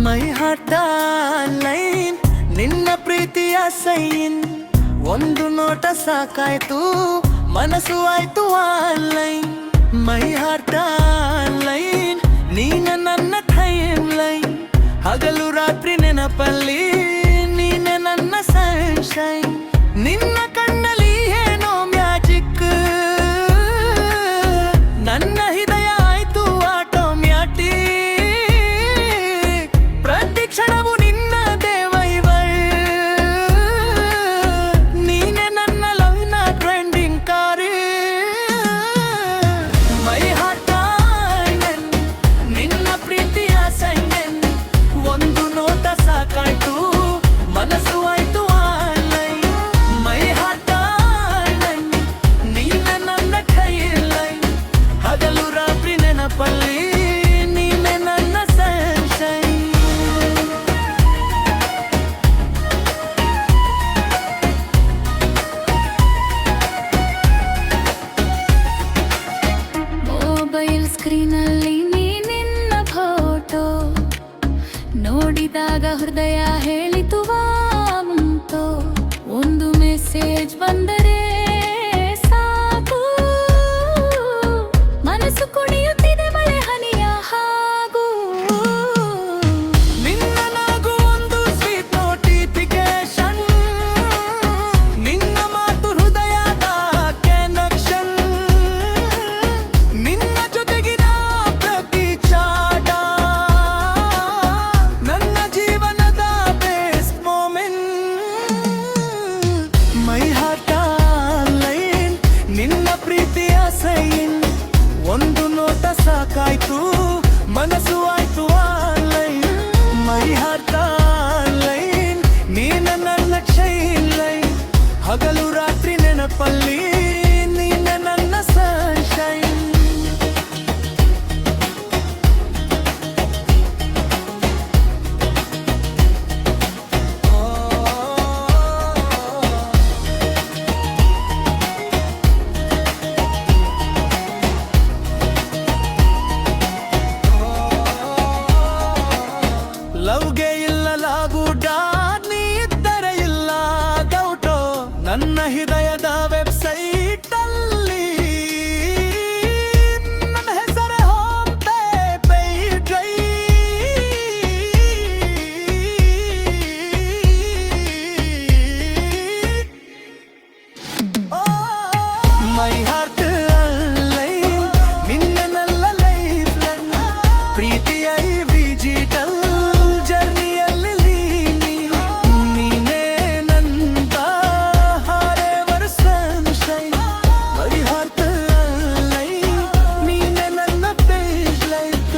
ಮೈ ಹಾರ್ಟ line ನಿನ್ನ ಪ್ರೀತಿಯ sign ಒಂದು ನೋಟ ಸಾಕಾಯ್ತು ಮನಸ್ಸು ಆಯ್ತು ಆನ್ಲೈನ್ ಮೈ ಹಾರ್ಟ ಲೈನ್ ನೀನ ನನ್ನ ಟೈಮ್ ಲೈನ್ ಹಗಲು ರಾತ್ರಿ ನೆನಪಲ್ಲಿ ನೀನೆ ನನ್ನ ಸನ್ಶೈನ್ ನಿನ್ನ ಕಣ್ಣಲ್ಲಿ ಏನೋ ಮ್ಯಾಜಿಕ್ ನನ್ನ ಹೃದಯ ಆಯ್ತು ಆಟೋಮ್ಯಾಟಿಕ್ ಪ್ರತಿ ಕ್ಷಣವು ನಿನ್ನದೇ ವೈವಲ್ ನೀನೆ ನನ್ನ ಲವ್ನ ಟ್ರೆಂಡಿಂಗ್ ಕಾರಿ ಮೈ ಹಾರ್ಟ ನಿನ್ನ ಪ್ರೀತಿಯ ಸೈನ್ ಒಂದು ನೋಟ ಸಾಕಾಯ್ತು ಮನಸ್ಸು ಆಯ್ತು ಆನ್ಲೈನ್ ಮೈ ಹಾರ್ಟ ನೀನ ನನ್ನ ಕೈಲೈನ್ ಹಗಲು ರಾತ್ರಿ ನೆನಪಲ್ಲಿ ನೀನೆ ನನ್ನ ಸನ್ಶೈನ್ ಮೊಬೈಲ್ ಸ್ಕ್ರೀನಲ್ಲಿ ನಿನ್ನ ಫೋಟೋ ನೋಡಿದಾಗ ಹೃದಯ ಹೇಳಿತು ವಾಂತೋ ಒಂದು ಮೆಸೇಜ್ ಬಂದರೆ ಸಾಕು ಮನಸ್ಸು ಕುಣಿಯುತ್ತಿದೆ ಮಳೆ ಹನಿಯ ಹಾಗೂ ನಿನ್ನ ನಗು ಒಂದು ಸ್ವೀಟ್ ನೋಟಿಫಿಕೇಶನ್ ನಿನ್ನ ಮಾತು ಹೃದಯದ ಕನೆಕ್ಷನ್ ನಿನ್ನ ಜೊತೆಗಿನ ಪ್ರತಿ ಚಾಟ ನನ್ನ ಜೀವನದ ಬೆಸ್ಟ್ ಮೊಮೆಂಟ್ ಮೈ ಹಾರ್ಟ ಲೈನ್ ನಿನ್ನ ಪ್ರೀತಿಯ ಸೈನ್ ಒಂದು ನೋಟ ಸಾಕಾಯ್ತು ಮನಸ್ಸು ಆಯ್ತು ಆನ್ಲೈನ್ ಮೈ ಹಾರ್ಟ ಲೈನ್ ನೀನ ನನ್ನ ಶೈನ್ ಲೈನ್ ಹಗಲು ರಾತ್ರಿ ನೆನಪಲ್ಲಿ ನೀನೆ ನನ್ನ ಸನ್ಶೈನ್ ಲವ್ಗೆ ಇಲ್ಲ ಲಾಗುಡ ನೀ ಇದ್ದರೆ ಇಲ್ಲ ಡೌಟೋ ನನ್ನ ಹೃದಯದ ವೆಬ್ಸೈಟ್ ಅಲ್ಲಿ ನನ್ನ ಹೆಸರೇ home page my heart line ನಿನ್ನೆಲ್ಲ ಲೈಫ್ ಪ್ರೀತಿಯ ಡಿಜಿಟಲ್ ಜರ್ನಿಯಲ್ಲಿ ನೀನೇ ನಂತ ಹಾರೇವರ ಸನ್ಶೈನ್ ಮೈ ಹಾರ್ಟ್ ಲೈನ್ ನೀನೆ ನನ್ನ ಪೇಜ್ ಲೈಟ್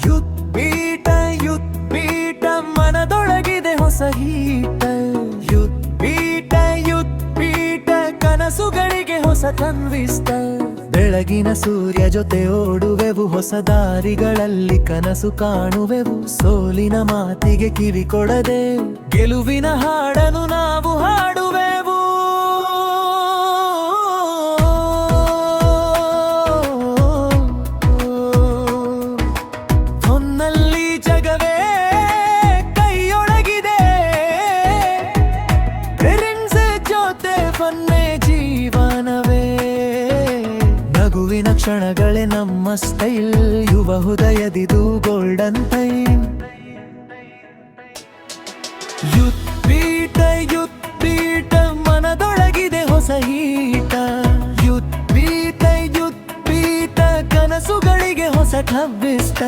ಯುತ್ ಬೀಟ ಮನದೊಳಗಿದೆ ಹೊಸ ಹೀಟ ಯುತ್ ಬೀಟ ಕನಸುಗಳಿಗೆ ಹೊಸ ಕನ್ವಿಸ್ತ ಬೆಳಗಿನ ಸೂರ್ಯ ಜೊತೆ ಓಡುವೆವು ಹೊಸ ದಾರಿಗಳಲ್ಲಿ ಕನಸು ಕಾಣುವೆವು ಸೋಲಿನ ಮಾತಿಗೆ ಕಿವಿ ಕೊಡದೆ ಗೆಲುವಿನ ಹಾಡನ್ನು ನಾವು ಹಾಡುವೆವು ಹೊನ್ನಲ್ಲಿ ಜಗವೇ ಕೈಯೊಳಗಿದೆ ಫ್ರೆಂಡ್ಸ್ ಜೊತೆ ಬನ್ನೆ ಜೀವನವೇ ನಗುವಿನ ಕ್ಷಣಗಳೇ ನಮ್ಮ ಸ್ಟೈಲ್ ಯುವ ಹೃದಯದಿದು ಗೋಲ್ಡನ್ ಟೈಮ್ ಯುತ್ ಬೀಟ ಮನದೊಳಗಿದೆ ಹೊಸ ಹೀಟ ಯುತ್ ಬೀಟ ಕನಸುಗಳಿಗೆ ಹೊಸ ಟ್ವಿಸ್ಟ್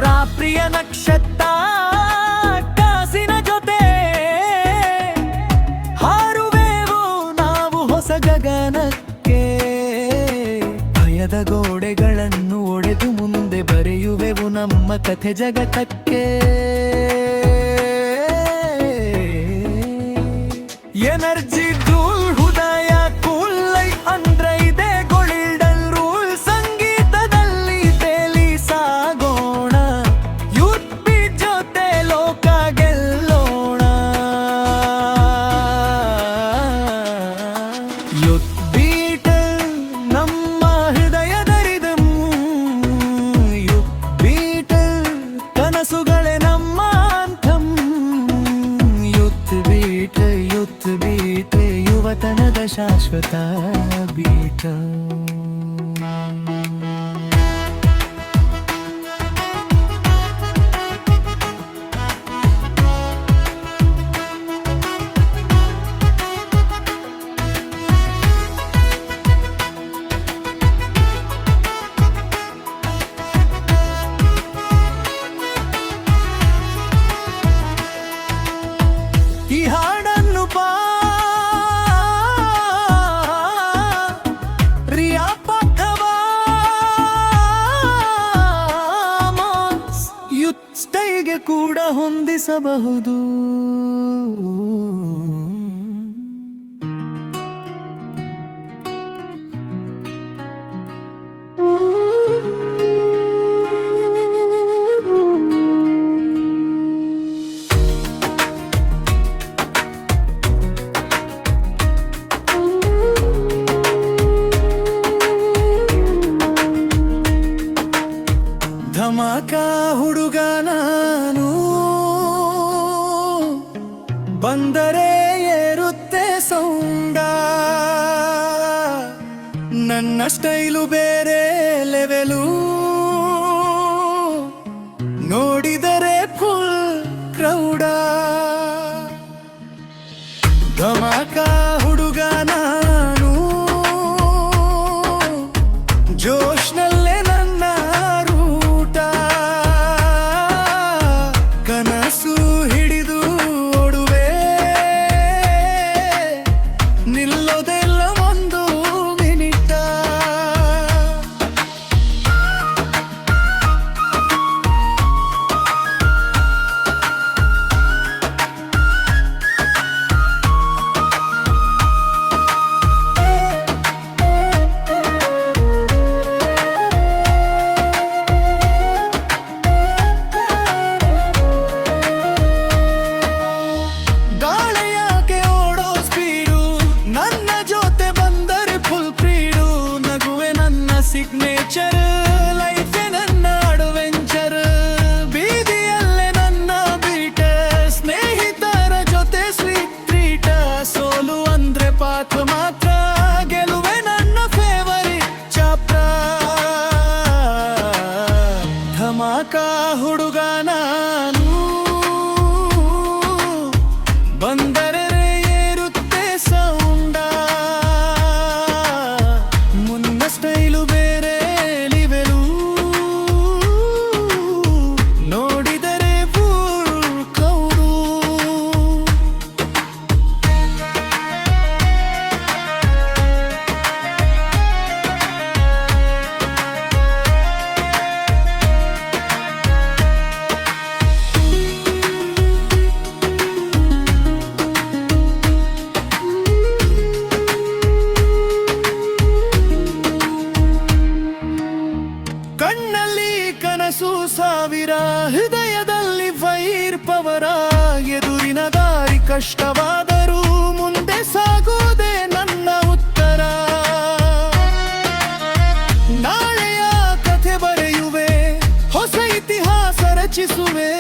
ರಾತ್ರಿಯ ನಕ್ಷತ್ರ ಕಾಸಿನ ಜೊತೆ ಹಾರುವೆವು ನಾವು ಹೊಸ ಗಗನಕ್ಕೆ ಭಯ ಹೃದಯದ ಗೋಡೆಗಳನ್ನು ಒಡೆದು ಮುಂದೆ ಬರೆಯುವೆವು ನಮ್ಮ ಕಥೆ ಜಗತ್ತಕ್ಕೆ. ಎನರ್ಜಿ ಧೂಳ್ ಹೃದಯ ಕೂಲ್ ಲೈಫ್ ಅಂದ್ರೆ ಇದೆ ಗೋಲ್ಡನ್ ರೂಲ್. ಸಂಗೀತದಲ್ಲಿ ತೇಲಿ ಸಾಗೋಣ, ಯೂತ್ ಬೀಟ್ ಜೊತೆ ಲೋಕ ಗೆಲ್ಲೋಣ. ಯೂತ್ ಬೀಟ್ ನಮ್ಮ ಹೃದಯದ ರಿದಮ್, ಯೂತ್ ಬೀಟ್ ಕನಸುಗಳೇ ನಮ್ಮ ಅಂಥಮ್. ಯೂತ್ ಬೀಟ್ ಯುವತನದ ಶಾಶ್ವತ ಬೀಟ್. ಈ ಹಾಡನ್ನು ರಿಯಾ ಪಕ್ಕವಾ ಯೂತ್ ಸ್ಟೈಲ್ಗೆ ಕೂಡ ಹೊಂದಿಸಬಹುದು. ಧಮಾಕ ಹುಡುಗ ನಾನು, ಬಂದರೆ ಏರುತ್ತೆ ಸೌಂಡ. ನನ್ನ ಸ್ಟೈಲು ಬೇರೆ ಲೆವೆಲು, ನೋಡಿದರೆ ಫುಲ್ ಕ್ರೌಡ. ಧಮಾಕ ಹುಡುಗ ನಾನು, ಜೋಶ್ನಲ್ಲೇ ನನ್ನ ರೂಟ. ಕನಸು ಹಿಡಿದು ಓಡುವೆ, ನಿಲ್ಲೋದೆಲ್ಲ ಒಂದು ಮಿನಿಟ. ಸಿಗ್ನೇಚರ್ ಲೈಫೆ ನನ್ನ ಅಡ್ವೆಂಚರ್, ಬೀದಿಯಲ್ಲೇ ನನ್ನ ಬೀಟ, ಸ್ನೇಹಿತರ ಜೊತೆ ಸ್ವೀಟ್ ಟ್ರೀಟ. ಸೋಲು ಅಂದ್ರೆ ಪಾಠ ಮಾತ್ರ, ಗೆಲುವೆ ನನ್ನ ಫೇವರಿಟ್ ಚಾಪ್ಟರ್. ಧಮಾಕ ಹುಡುಗ ನಾನು, ಬಂದರೆ ಏರುತ್ತೆ ಸೌಂಡ. ಮುನ್ನ ಸ್ಟೈಲು ಬೇರೆ ಲಿವೆಲು, ನೋಡಿದರೆ ಫುಲ್ ಕೌಡು. ಕಣ್ಣಲ್ಲಿ ಕನಸು ಸಾವಿರ, ಹೃದಯದಲ್ಲಿ ಫೈರ್ ಪವರ. ಎದುರಿನ ದಾರಿ ಕಷ್ಟವಾದರೂ ಮುಂದೆ ಸಾಗೋದೆ ನನ್ನ ಉತ್ತರ. ನಾಳೆಯ ಕಥೆ ಬರೆಯುವೆ, ಹೊಸ ಇತಿಹಾಸ ರಚಿಸುವೆ.